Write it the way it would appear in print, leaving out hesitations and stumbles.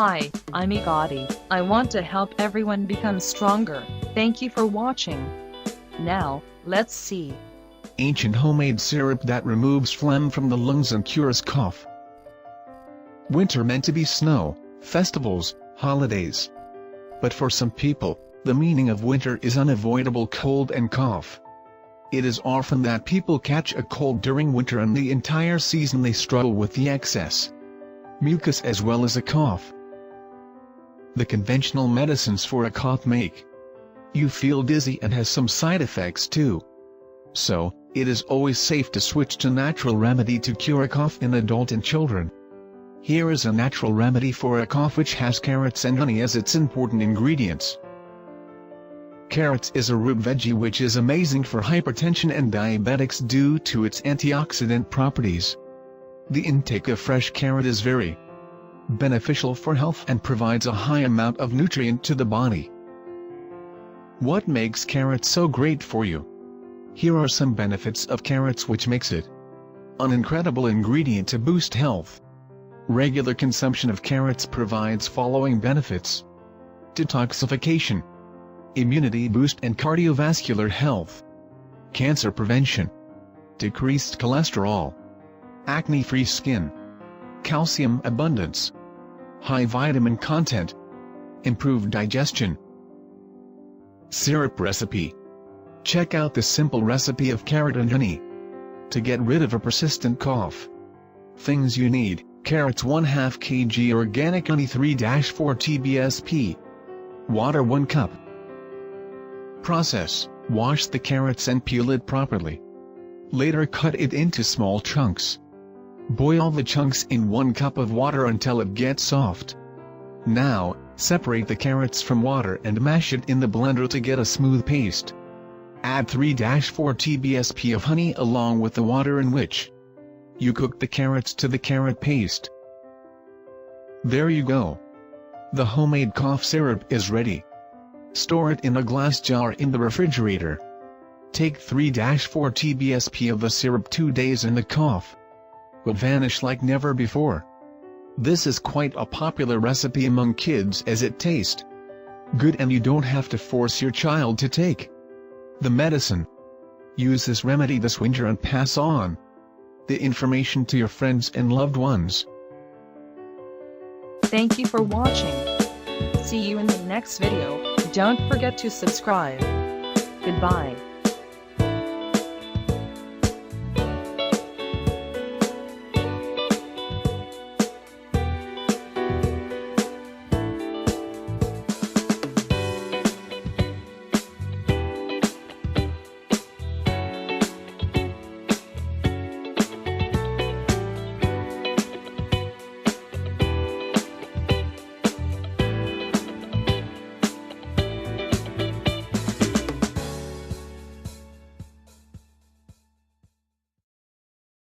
Hi, I'm YeGaDi. I want to help everyone become stronger. Thank you for watching. Now, let's see. Ancient homemade syrup that removes phlegm from the lungs and cures cough. Winter meant to be snow, festivals, holidays. But for some people, the meaning of winter is unavoidable cold and cough. It is often that people catch a cold during winter and the entire season they struggle with the excess mucus as well as a cough. The conventional medicines for a cough make you feel dizzy and has some side effects too. So, it is always safe to switch to natural remedy to cure a cough in adult and children. Here is a natural remedy for a cough which has carrots and honey as its important ingredients. Carrots is a root veggie which is amazing for hypertension and diabetics due to its antioxidant properties. The intake of fresh carrot is very beneficial for health and provides a high amount of nutrient to the body. What makes carrots so great for you? Here are some benefits of carrots which makes it an incredible ingredient to boost health. Regular consumption of carrots provides following benefits: detoxification, immunity boost and cardiovascular health, cancer prevention, decreased cholesterol, acne-free skin, calcium abundance, high vitamin content, improved digestion. Syrup recipe. Check out the simple recipe of carrot and honey to get rid of a persistent cough. Things you need: carrots 1/2 kg, organic honey 3-4 tbsp, water 1 cup. Process: wash the carrots and peel it properly. Later cut it into small chunks. Boil the chunks in 1 cup of water until it gets soft. Now, separate the carrots from water and mash it in the blender to get a smooth paste. Add 3-4 tbsp of honey along with the water in which you cook the carrots to the carrot paste. There you go. The homemade cough syrup is ready. Store it in a glass jar in the refrigerator. Take 3-4 tbsp of the syrup 2 days and the cough will vanish like never before. This is quite a popular recipe among kids as it tastes good and you don't have to force your child to take the medicine. Use this remedy this winter and pass on the information to your friends and loved ones. Thank you for watching. See you in the next video. Don't forget to subscribe. Goodbye.